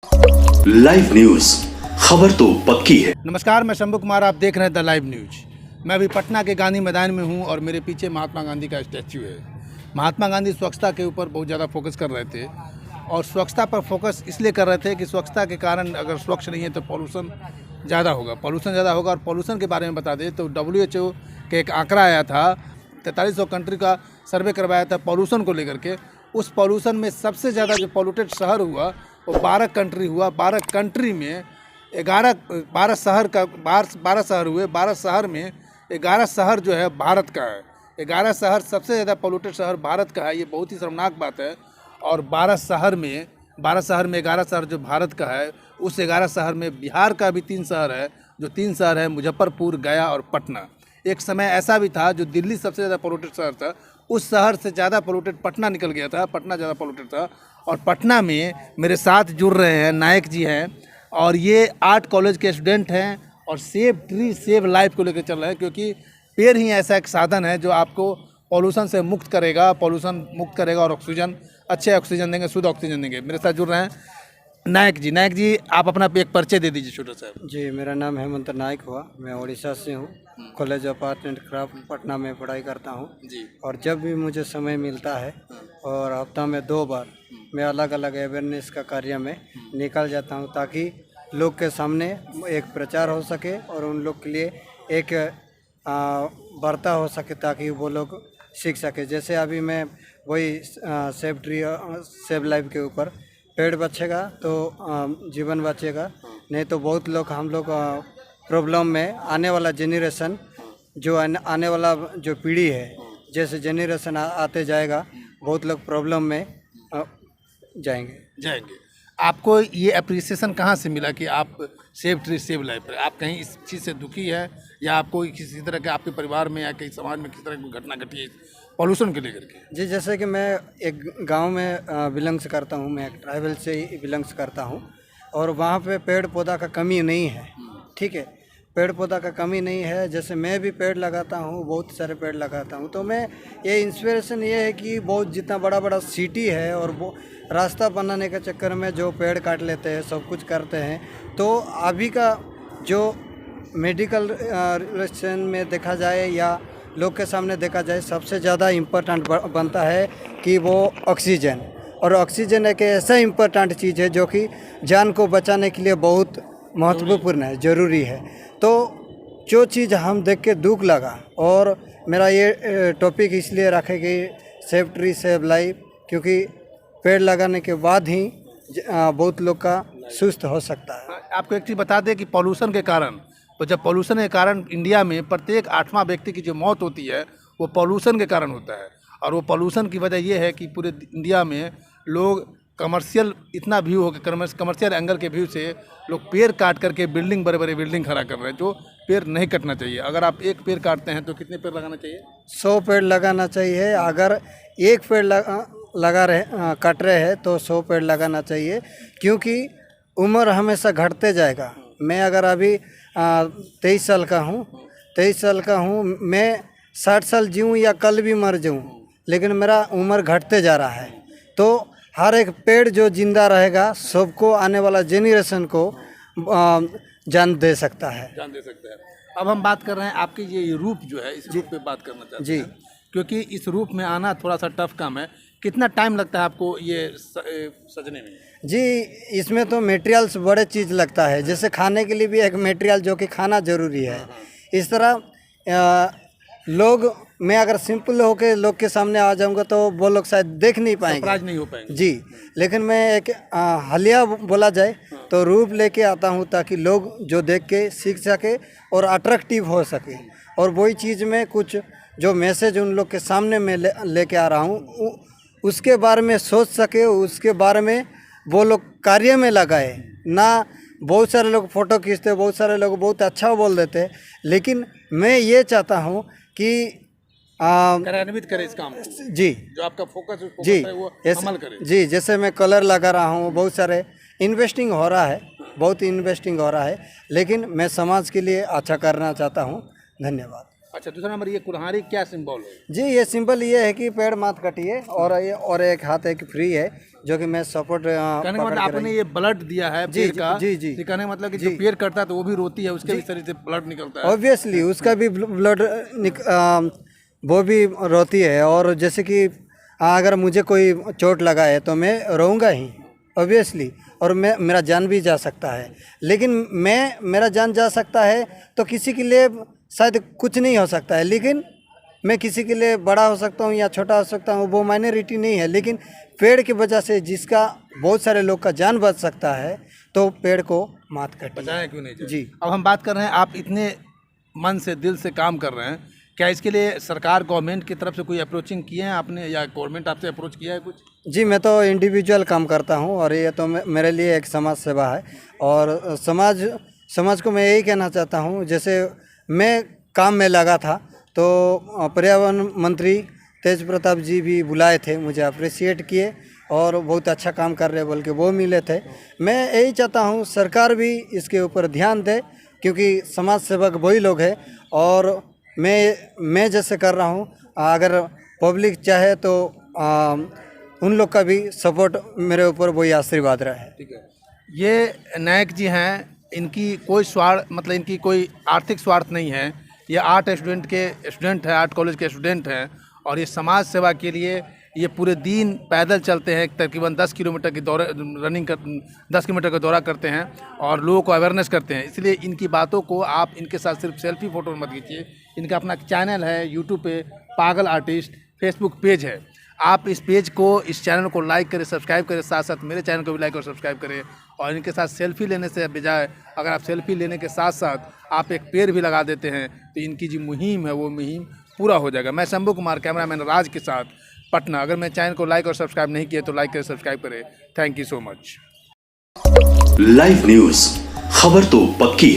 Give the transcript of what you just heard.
Live news, खबर तो पक्की है। नमस्कार, मैं शंभू कुमार, आप देख रहे हैं द लाइव न्यूज। मैं अभी पटना के गांधी मैदान में हूं और मेरे पीछे महात्मा गांधी का स्टैच्यू है। महात्मा गांधी स्वच्छता के ऊपर बहुत ज़्यादा फोकस कर रहे थे और स्वच्छता पर फोकस इसलिए कर रहे थे कि स्वच्छता के कारण अगर स्वच्छ नहीं है तो पॉल्यूशन ज़्यादा होगा और पॉल्यूशन के बारे में बता दें तो WHO के एक आंकड़ा आया था, 4300 कंट्री का सर्वे करवाया था पॉल्यूशन को लेकर के। उस पॉल्यूशन में सबसे ज़्यादा जो पॉल्यूटेड शहर हुआ वो 12 कंट्री हुआ। 12 कंट्री में 12 शहर हुए। 12 शहर में 11 शहर जो है भारत का है। 11 शहर सबसे ज़्यादा पॉल्यूटेड शहर भारत का है। ये बहुत ही शर्मनाक बात है। और 12 शहर में 11 शहर जो भारत का है, उस 11 शहर में बिहार का भी 3 शहर है। जो 3 शहर है मुजफ्फरपुर, गया और पटना। एक समय ऐसा भी था जो दिल्ली सबसे ज़्यादा पॉल्यूटेड शहर था, उस शहर से ज़्यादा पॉल्यूटेड पटना निकल गया था। पटना ज़्यादा पॉल्यूटेड था। और पटना में मेरे साथ जुड़ रहे हैं नायक जी हैं और ये आर्ट कॉलेज के स्टूडेंट हैं और सेव ट्री सेव लाइफ को लेकर चल रहे हैं, क्योंकि पेड़ ही ऐसा एक साधन है जो आपको पॉल्यूशन से मुक्त करेगा और अच्छे ऑक्सीजन देंगे, शुद्ध ऑक्सीजन देंगे। मेरे साथ जुड़ रहे हैं नायक जी, आप अपना एक परिचय दे दीजिए छोटा सा। जी, मेरा नाम हेमंत नायक हुआ। मैं उड़ीसा से हूँ। College of art and craft Patna में पढ़ाई करता हूँ जी। और जब भी मुझे समय मिलता है और हफ्ता में 2 बार मैं अलग अलग अवेयरनेस का कार्य में निकल जाता हूँ, ताकि लोग के सामने एक प्रचार हो सके और उन लोग के लिए एक वार्ता हो सके, ताकि वो लोग सीख सके। जैसे अभी मैं वही सेव ट्री सेव लाइफ के ऊपर, पेड़ बचेगा तो जीवन बचेगा, नहीं तो बहुत लोग हम लोग प्रॉब्लम में आने वाला जेनरेशन जो आने वाला जो पीढ़ी है, जैसे जेनरेशन आते जाएगा बहुत लोग प्रॉब्लम में जाएंगे। आपको ये अप्रिसिएशन कहाँ से मिला कि आप सेव ट्री सेव लाइफ पर, आप कहीं इस चीज़ से दुखी है या आपको किसी तरह के आपके परिवार में या कहीं समाज में किसी तरह की घटना घटी है पॉल्यूशन के लेकर के? जी, जैसे कि मैं एक गांव में बिलोंग्स करता हूं, मैं एक ट्राइबल से ही बिलोंग्स करता हूं और वहां पे पेड़ पौधा का कमी नहीं है। ठीक है, पेड़ पौधा का कमी नहीं है। जैसे मैं भी पेड़ लगाता हूं, बहुत सारे पेड़ लगाता हूं, तो मैं ये इंस्पिरेशन ये है कि बहुत जितना बड़ा बड़ा सिटी है और वो रास्ता बनाने के चक्कर में जो पेड़ काट लेते हैं, सब कुछ करते हैं, तो अभी का जो मेडिकल रिलेशन में देखा जाए या लोग के सामने देखा जाए, सबसे ज़्यादा इम्पोर्टेंट बनता है कि वो ऑक्सीजन। और ऑक्सीजन एक ऐसा इम्पोर्टेंट चीज़ है जो कि जान को बचाने के लिए बहुत महत्वपूर्ण है, ज़रूरी है। तो जो चीज़ हम देख के दुख लगा, और मेरा ये टॉपिक इसलिए रखे कि सेव ट्री सेव लाइफ, क्योंकि पेड़ लगाने के बाद ही बहुत लोग का सुस्त हो सकता है। आपको एक चीज़ बता दें कि पॉल्यूशन के कारण, तो जब पॉल्यूशन के कारण इंडिया में प्रत्येक 8वां व्यक्ति की जो मौत होती है वो पॉल्यूशन के कारण होता है। और वो पॉल्यूशन की वजह ये है कि पूरे इंडिया में लोग कमर्शियल इतना व्यू हो गया, कमर्शियल एंगल के व्यू से लोग पेड़ काट करके बड़े बड़े बिल्डिंग खड़ा कर रहे हैं, जो पेड़ नहीं कटना चाहिए। अगर आप एक पेड़ काटते हैं तो कितने पेड़ लगाना चाहिए? 100 पेड़ लगाना चाहिए। अगर एक पेड़ काट रहे हैं तो 100 पेड़ लगाना चाहिए, क्योंकि उम्र हमेशा घटते जाएगा। मैं अगर अभी 23 साल का हूँ, मैं 60 साल जीऊँ या कल भी मर जाऊँ, लेकिन मेरा उम्र घटते जा रहा है। तो हर एक पेड़ जो जिंदा रहेगा, सबको, आने वाला जेनरेशन को जान दे सकता है। अब हम बात कर रहे हैं आपके ये रूप जो है, इस रूप पे बात करना चाहते हैं। क्योंकि इस रूप में आना थोड़ा सा टफ काम है। कितना टाइम लगता है आपको ये सजने में? जी, इसमें तो मटेरियल्स बड़े चीज़ लगता है। जैसे खाने के लिए भी एक मटेरियल जो कि खाना ज़रूरी है। इस तरह मैं अगर सिंपल होके लोग के सामने आ जाऊंगा तो वो लोग शायद देख नहीं पाएंगे, सरप्राइज नहीं हो पाएंगे। जी, लेकिन मैं एक हालिया बोला जाए तो रूप लेके आता हूं, ताकि लोग जो देख के सीख सके और अट्रैक्टिव हो सके। और वही चीज़ में कुछ जो मैसेज उन लोग के सामने मैं लेके आ रहा हूँ, उसके बारे में सोच सके, उसके बारे में वो लोग कार्य में लगाए ना। बहुत सारे लोग फ़ोटो खींचते, बहुत सारे लोग बहुत अच्छा बोल देते, लेकिन मैं ये चाहता हूँ कि कार्यान्वित करें इस काम को। जी, जो आपका फोकस जी है वो अमल करें। जी, जैसे मैं कलर लगा रहा हूँ, बहुत सारे इन्वेस्टिंग हो रहा है, लेकिन मैं समाज के लिए अच्छा करना चाहता हूँ। धन्यवाद। अच्छा, दूसरा नंबर ये कुल्हाड़ी क्या सिंबल है? जी, ये सिंबल ये है कि पेड़ मत काटिए, और एक हाथ एक फ्री है जो कि मैं सपोर्ट कहने का मतलब आपने ये ब्लड दिया है जी, पेड़ का। जी, जी। ये कहने का मतलब कि जो पेड़ कटता है तो वो भी रोती है, उसके भी शरीर से ब्लड निकलता है। ऑब्वियसली उसका भी ब्लड वो भी रोती है, और जैसे कि अगर मुझे कोई चोट लगा है तो मैं रोऊंगा ही ऑब्वियसली, और मेरा जान भी जा सकता है। लेकिन मेरा जान जा सकता है तो किसी के लिए शायद कुछ नहीं हो सकता है, लेकिन मैं किसी के लिए बड़ा हो सकता हूँ या छोटा हो सकता हूँ, वो माइनॉरिटी नहीं है। लेकिन पेड़ की वजह से जिसका बहुत सारे लोग का जान बच सकता है, तो पेड़ को मत काटिए। बचाया क्यों नहीं जाए? जी। अब हम बात कर रहे हैं, आप इतने मन से दिल से काम कर रहे हैं, क्या इसके लिए सरकार गवर्नमेंट की तरफ से कोई अप्रोचिंग किए हैं आपने, या गवर्नमेंट आपसे अप्रोच किया है कुछ? जी, मैं तो इंडिविजुअल काम करता हूँ, और ये तो मेरे लिए एक समाज सेवा है। और समाज को मैं यही कहना चाहता हूँ, जैसे मैं काम में लगा था तो पर्यावरण मंत्री तेज प्रताप जी भी बुलाए थे, मुझे अप्रिशिएट किए और बहुत अच्छा काम कर रहे बोल के वो मिले थे। मैं यही चाहता हूँ सरकार भी इसके ऊपर ध्यान दे, क्योंकि समाज सेवक वही लोग हैं, और मैं जैसे कर रहा हूँ, अगर पब्लिक चाहे तो उन लोग का भी सपोर्ट मेरे ऊपर वही आशीर्वाद रहा है। ठीक है। ये नायक जी हैं, इनकी कोई स्वार्थ, मतलब इनकी कोई आर्थिक स्वार्थ नहीं है। ये आर्ट स्टूडेंट है, आर्ट कॉलेज के स्टूडेंट हैं, और ये समाज सेवा के लिए ये पूरे दिन पैदल चलते हैं, तकरीबन 10 किलोमीटर की दौरा 10 किलोमीटर का दौरा करते हैं और लोगों को अवेयरनेस करते हैं। इसलिए इनकी बातों को आप इनके साथ सिर्फ सेल्फी फ़ोटो मत खींचिए। इनका अपना चैनल है यूट्यूब पे, पागल आर्टिस्ट, फेसबुक पेज है। आप इस पेज को, इस चैनल को लाइक करें, सब्सक्राइब करें, साथ साथ मेरे चैनल को भी लाइक और सब्सक्राइब करें। और इनके साथ सेल्फी लेने से बजाय अगर आप सेल्फी लेने के साथ साथ आप एक पेड़ भी लगा देते हैं तो इनकी जो मुहिम है वो मुहिम पूरा हो जाएगा। मैं शंभू कुमार, कैमरामैन राज के साथ, पटना। अगर मेरे चैनल को लाइक और सब्सक्राइब नहीं किए तो लाइक करें, सब्सक्राइब करें। Thank you so much. Live news, खबर तो पक्की है।